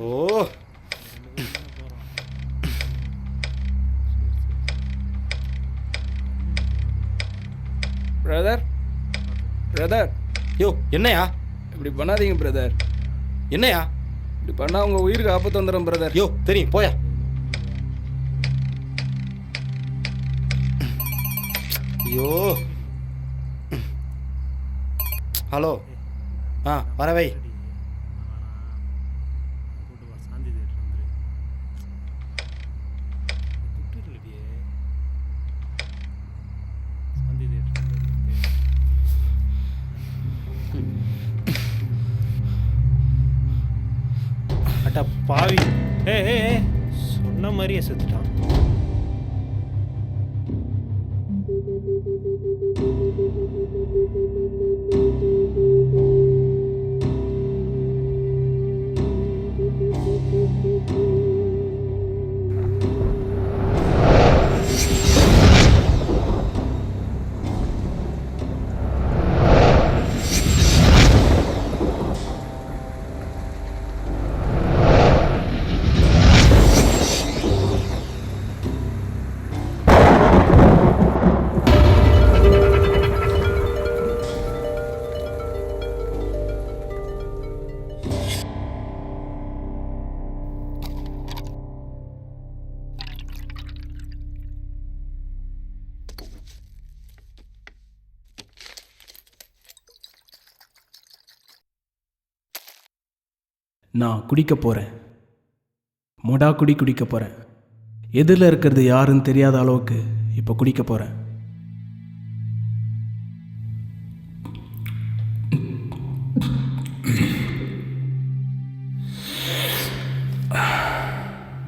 ஓ brother brother யோ என்னையா இப்படி பண்ணாதீங்க பிரதர். என்னையா இப்படி பண்ணால் உங்கள் உயிருக்கு ஆபத்து வந்துடும் பிரதர். யோ தெரியும் போயா. ஐயோ ஹலோ வரவை. அட்டா பாவி. சொன்ன மாதிரியே செத்துட்டான். நான் குடிக்க போகிறேன். மொடா குடிக்க போகிறேன். எதில் இருக்கிறது யாருன்னு தெரியாத அளவுக்கு இப்போ குடிக்க போகிறேன்.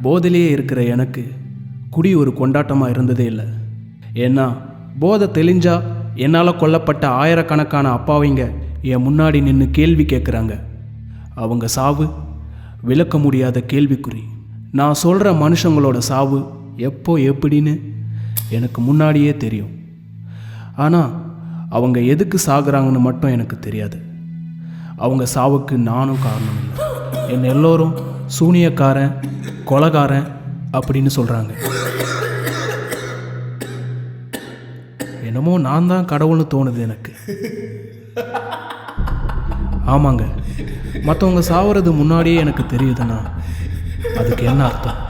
போதையிலேயே இருக்கிற எனக்கு குடி ஒரு கொண்டாட்டமாக இருந்ததே இல்லை. ஏன்னா போதை தெளிஞ்சா என்னால் கொல்லப்பட்ட ஆயிரக்கணக்கான அப்பாவிங்க என் முன்னாடி நின்று கேள்வி கேட்குறாங்க. அவங்க சாவு விளக்க முடியாத கேள்விக்குறி. நான் சொல்கிற மனுஷங்களோட சாவு எப்போ எப்படின்னு எனக்கு முன்னாடியே தெரியும். ஆனால் அவங்க எதுக்கு சாகுறாங்கன்னு மட்டும் எனக்கு தெரியாது. அவங்க சாவுக்கு நானும் காரணம் இல்லை. என்னை எல்லோரும் சூனியக்காரன், கொலைகாரன் அப்படின்னு சொல்கிறாங்க. என்னமோ நான் தான் கடவுள்னு தோணுது எனக்கு. ஆமாங்க, மற்றவங்க சாவறது முன்னாடியே எனக்கு தெரியுதுன்னா அதுக்கு என்ன அர்த்தம்?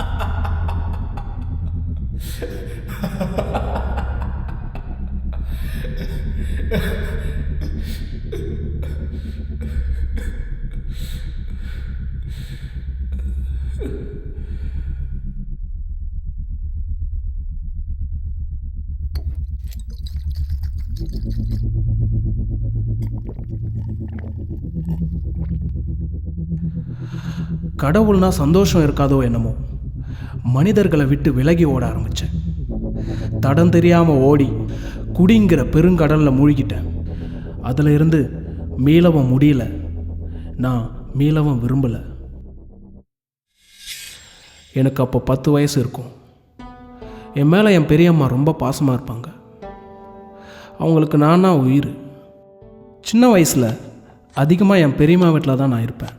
கடவுள்னா சந்தோஷம் இருக்காதோ என்னமோ. மனிதர்களை விட்டு விலகி ஓட ஆரம்பித்தேன். தடம் தெரியாமல் ஓடி குடிங்கிற பெருங்கடலில் மூழ்கிட்டேன். அதில் இருந்து மீளவும் முடியல. நான் மீளவும் விரும்பலை. எனக்கு அப்போ 10 வயசு இருக்கும். என் மேலே என் பெரியம்மா ரொம்ப பாசமாக இருப்பாங்க. அவங்களுக்கு நானா உயிர். சின்ன வயசில் அதிகமாக என் பெரியம்மா வீட்டில் தான் நான் இருப்பேன்.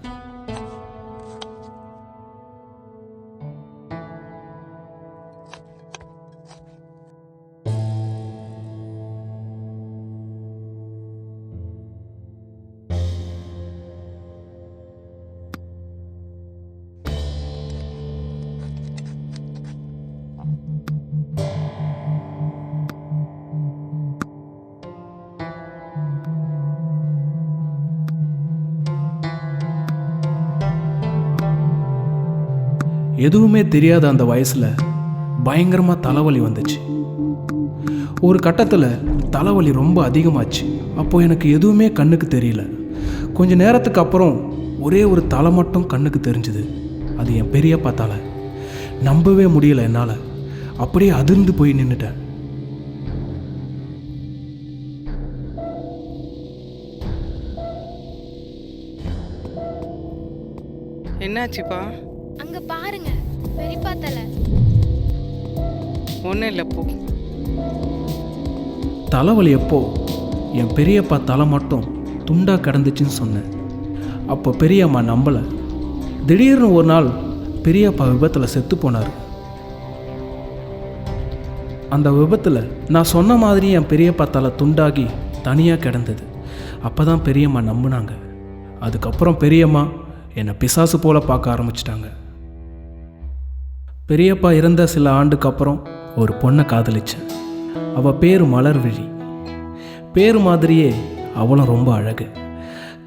எதுவுமே தெரியாத அந்த வயசில் பயங்கரமாக தலைவலி வந்துச்சு. ஒரு கட்டத்தில் தலைவலி ரொம்ப அதிகமாச்சு. அப்போது எனக்கு எதுவுமே கண்ணுக்கு தெரியல. கொஞ்ச நேரத்துக்கு அப்புறம் ஒரே ஒரு தலை மட்டும் கண்ணுக்கு தெரிஞ்சுது. அது என் பெரியப்பா தலை. நம்பவே முடியல என்னால். அப்படியே அதிர்ந்து போய் நின்றுட்டேன். என்னாச்சுப்பா? அங்க பாருங்க, பெரியப்பா தலை. ஒன்றும் இல்லை போ. தலைவலி எப்போ என் பெரியப்பா தலை மட்டும் துண்டாக கிடந்துச்சுன்னு சொன்னேன். அப்போ பெரியம்மா நம்பலை. திடீர்னு ஒரு நாள் பெரியப்பா விபத்தில் செத்து போனார். அந்த விபத்தில் நான் சொன்ன மாதிரி என் பெரியப்பா தலை துண்டாகி தனியாக கிடந்தது. அப்போ தான் பெரியம்மா நம்பினாங்க. அதுக்கப்புறம் பெரியம்மா என்னை பிசாசு போல் பார்க்க ஆரம்பிச்சிட்டாங்க. பெரியப்பா இறந்த சில ஆண்டுக்கு அப்புறம் ஒரு பொண்ணை காதலிச்சேன். அவள் பேர் மலர்விழி. பேர் மாதிரியே அவளும் ரொம்ப அழகு.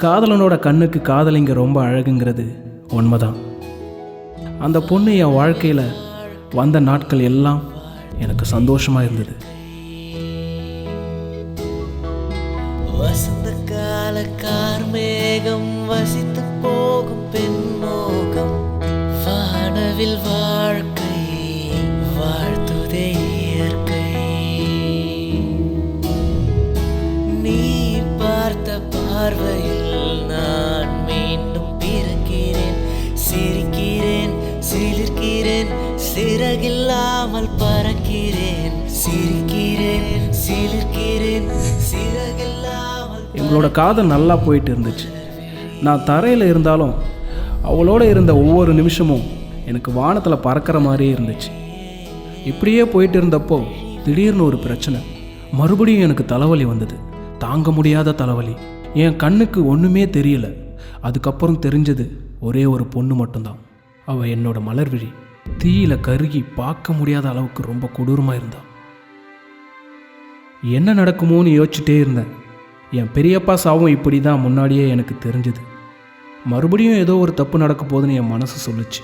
காதலனோட கண்ணுக்கு காதலிங்க ரொம்ப அழகுங்கிறது உண்மைதான். அந்த பொண்ணு என் வாழ்க்கையில் வந்த நாட்கள் எல்லாம் எனக்கு சந்தோஷமாக இருந்தது. வசந்த கால கார்மேகம் வசித்து போகும் பெண்மோகம் வானவில் வாழ்க்கை வாழ்த்துதே இயற்கை. நீ பார்த்த பார்வையில் நான் மீண்டும் பிறக்கிறேன், சிரிக்கிறேன், சிலிர்க்கிறேன், சிறகில்லாமல் பறக்கிறேன், சிரிக்கிறேன், சிலிர்க்கிறேன், சிறகில்லாமல். எங்களோட காதல் நல்லா போயிட்டு இருந்துச்சு. நான் தரையில் இருந்தாலும் அவளோட இருந்த ஒவ்வொரு நிமிஷமும் எனக்கு வானத்தில் பறக்கிற மாதிரியே இருந்துச்சு. இப்படியே போயிட்டு இருந்தப்போ திடீர்னு ஒரு பிரச்சனை. மறுபடியும் எனக்கு தலைவலி வந்தது. தாங்க முடியாத தலைவலி. என் கண்ணுக்கு ஒன்றுமே தெரியல. அதுக்கப்புறம் தெரிஞ்சது ஒரே ஒரு பொண்ணு மட்டும்தான். அவள் என்னோட மலர்விழி. தீயில கருகி பார்க்க முடியாத அளவுக்கு ரொம்ப கொடூரமாக இருந்தாள். என்ன நடக்குமோன்னு யோசிச்சுட்டே இருந்தேன். என் பெரியப்பா சாவும் இப்படி தான் முன்னாடியே எனக்கு தெரிஞ்சுது. மறுபடியும் ஏதோ ஒரு தப்பு நடக்க போகுதுன்னு என் மனசு சொல்லுச்சு.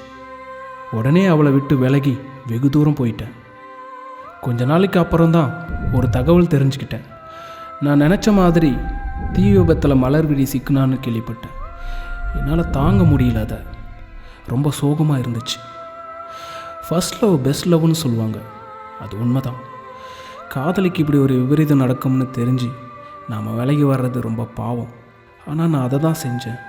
உடனே அவளை விட்டு விலகி வெகு தூரம் போயிட்டேன். கொஞ்ச நாளைக்கு அப்புறம்தான் ஒரு தகவல் தெரிஞ்சுக்கிட்டேன். நான் நினச்ச மாதிரி தீ விபத்தில் மலர்விழி சிக்கினான்னு கேள்விப்பட்டேன். என்னால் தாங்க முடியல. அதை ரொம்ப சோகமாக இருந்துச்சு. ஃபர்ஸ்ட் லவ் பெஸ்ட் லவ்னு சொல்லுவாங்க. அது உண்மைதான். காதலிக்கு இப்படி ஒரு விபரீதம் நடக்கும்னு தெரிஞ்சு நாம் விலகி வர்றது ரொம்ப பாவம். ஆனால் நான் அதை தான் செஞ்சேன்.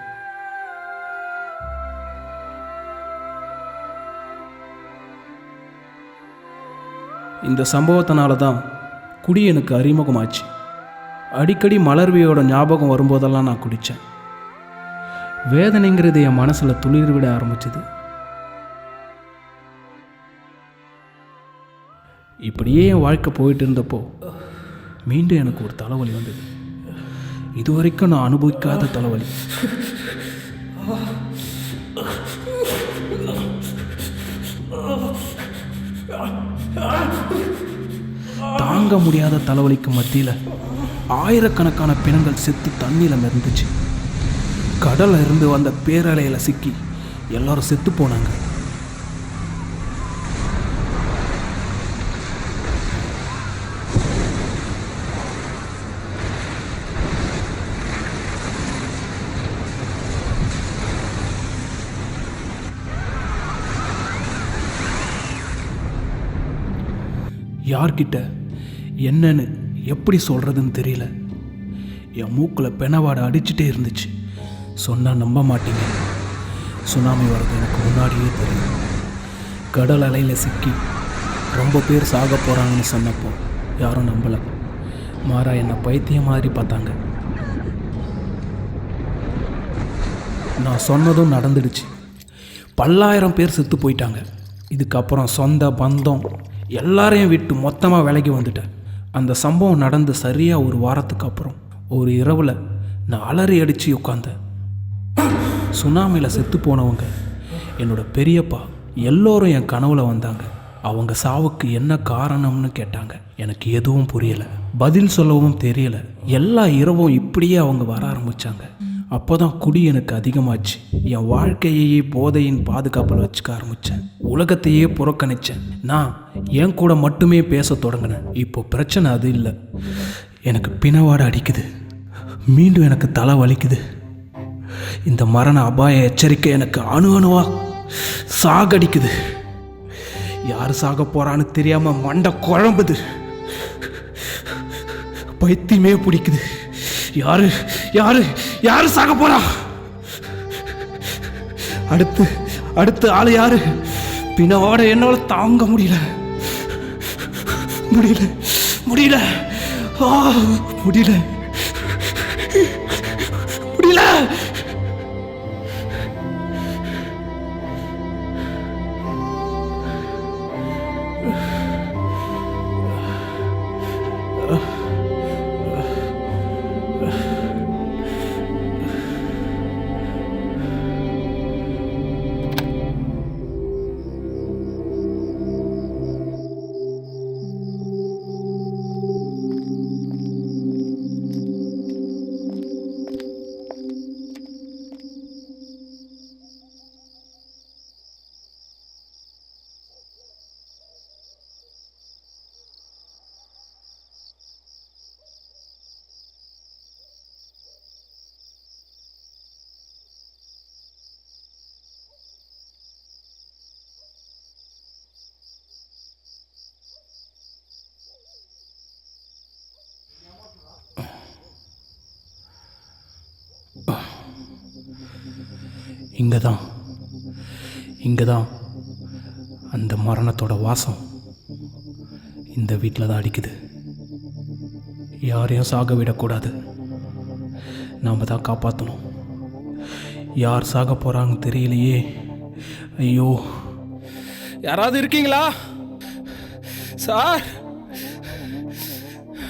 இந்த சம்பவத்தினால தான் குடி எனக்கு அறிமுகமாச்சு. அடிக்கடி மலர்வியோட ஞாபகம் வரும்போதெல்லாம் நான் குடித்தேன். வேதனைங்கிறது என் மனசில் துளிர் விட ஆரம்பிச்சது. இப்படியே என் வாழ்க்கை போயிட்டு இருந்தப்போ மீண்டும் எனக்கு ஒரு தலைவலி வந்தது. இதுவரைக்கும் நான் அனுபவிக்காத தலைவலி. தாங்க முடியாத தலைவலிக்கு மத்தியில் ஆயிரக்கணக்கான பிணங்கள் செத்து தண்ணியில் மிதந்துச்சு. கடலில் இருந்து வந்த பேரலையில் சிக்கி எல்லாரும் செத்து போனாங்க. யார்கிட்ட என்னன்னு எப்படி சொல்கிறதுன்னு தெரியல. என் மூக்கில் பெணவாடை அடிச்சுட்டே இருந்துச்சு. சொன்னால் நம்ப மாட்டீங்க, சுனாமி வர்றது எனக்கு முன்னாடியே தெரியும். கடல் அலையில் சிக்கி ரொம்ப பேர் சாக போகிறாங்கன்னு சொன்னப்போ யாரும் நம்பலை. மாறா என்னை பைத்தியம் மாதிரி பார்த்தாங்க. நான் சொன்னதும் நடந்துடுச்சு. பல்லாயிரம் பேர் செத்து போயிட்டாங்க. இதுக்கப்புறம் சொந்த பந்தம் எல்லாரையும் விட்டு மொத்தமாக விலகி வந்துட்டேன். அந்த சம்பவம் நடந்து சரியாக ஒரு வாரத்துக்கு அப்புறம் ஒரு இரவில் நான் அலறி அடித்து உட்காந்தேன். சுனாமியில் செத்து போனவங்க, என்னோட பெரியப்பா எல்லோரும் என் கனவுல வந்தாங்க. அவங்க சாவுக்கு என்ன காரணம்னு கேட்டாங்க. எனக்கு எதுவும் புரியலை, பதில் சொல்லவும் தெரியலை. எல்லா இரவும் இப்படியே அவங்க வர ஆரம்பித்தாங்க. அப்போ தான் குடி எனக்கு அதிகமாச்சு. என் வாழ்க்கையையே போதையின் பாதுகாப்பில் வச்சுக்க ஆரம்பித்தேன். உலகத்தையே புறக்கணித்தேன். நான் என் கூட மட்டுமே பேச தொடங்கினேன். இப்போ பிரச்சனை அது இல்லை. எனக்கு பிணவாடை அடிக்குது. மீண்டும் எனக்கு தலை வலிக்குது. இந்த மரண அபாய எச்சரிக்கை எனக்கு அணு அணுவா சாகடிக்குது. யார் சாக போகிறான்னு தெரியாமல் மண்டை குழம்புது. பைத்தியமே பிடிக்குது. யாரு யாரு யாரு சாக போறா? அடுத்து ஆளு யாரு? பிணவாட என்னால தாங்க முடியல. முடியல இங்கே தான் அந்த மரணத்தோட வாசம் இந்த வீட்டில் தான் அடிக்குது. யாரையும் சாக விடக்கூடாது, நாம் தான் காப்பாற்றணும். யார் சாக போகிறாங்கன்னு தெரியலையே. ஐயோ, யாராவது இருக்கீங்களா சார்?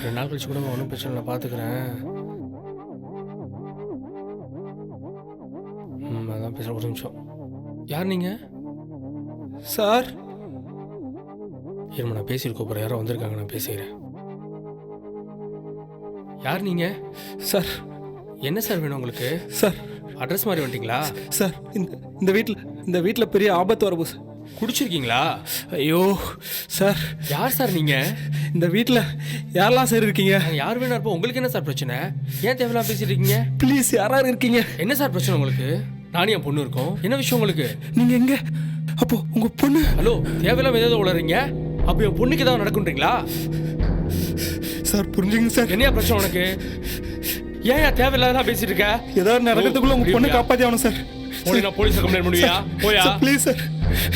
2 நாள் கழிச்சு கூட ஒன்றும் பிரச்சனை இல்லை, பார்த்துக்கிறேன். அதான் பேசுகிற ஒரு நிமிஷம். யார் நீங்கள் சார்? இருமா, நான் பேசியிருக்கோம். அப்புறம் யாரோ வந்திருக்காங்க, நான் பேசிக்கிறேன். யார் நீங்கள் சார்? என்ன சார் வேணும் உங்களுக்கு சார்? அட்ரஸ் மாதிரி வந்துட்டீங்களா சார்? இந்த வீட்டில் பெரிய ஆபத்து வரப்போ சார். குடிச்சிருக்கீங்களா? ஐயோ சார், யார் சார் நீங்கள்? இந்த வீட்டில் யாரெல்லாம் சார் இருக்கீங்க? யார் வேணா இருப்போம். உங்களுக்கு என்ன சார் பிரச்சனை? ஏன் தேவையில்லாம் பேசிட்டு இருக்கீங்க? ப்ளீஸ், யாராவது இருக்கீங்க? என்ன சார் பிரச்சனை உங்களுக்கு? நானும் என் பொண்ணு இருக்கோம். என்ன விஷயம் உங்களுக்கு? நீங்கள் எங்கே? அப்போ உங்கள் பொண்ணு? ஹலோ, தேவையில்லாம ஏதாவது உளறீங்க. அப்போ என் பொண்ணுக்கு ஏதாவது நடக்குன்றீங்களா சார்? புரிஞ்சுங்க சார். என்னையா பிரச்சனை உனக்கு? ஏன் தேவையில்லாத பேசிட்டு இருக்க? ஏதாவது நடக்கிறதுக்குள்ள உங்க பொண்ணு காப்பாத்தி ஆகணும் சார். நான் போலீஸ் கம்ப்ளைண்ட் பண்ணுவியா? போயா ப்ளீஸ் சார்.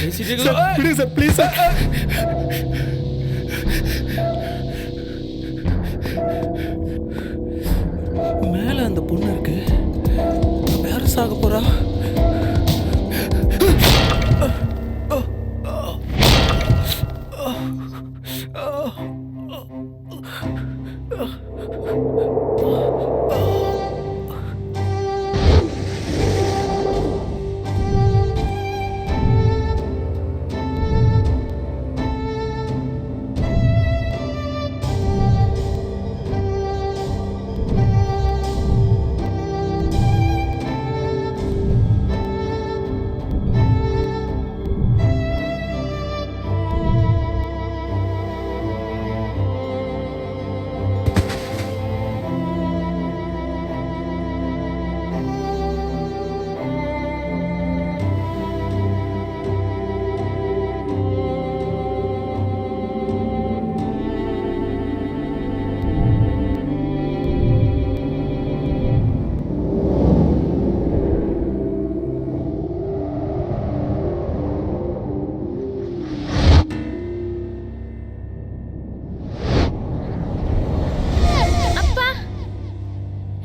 பேசிட்டு சார், ப்ளீஸ் சார். மேல அந்த பொண்ணு இருக்கு, வேற சாக போறா.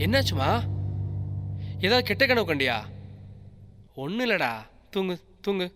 என்னாச்சுமா? ஏதாவது கெட்ட கனவு கண்டியா? ஒன்றும் இல்லடா, தூங்கு தூங்கு.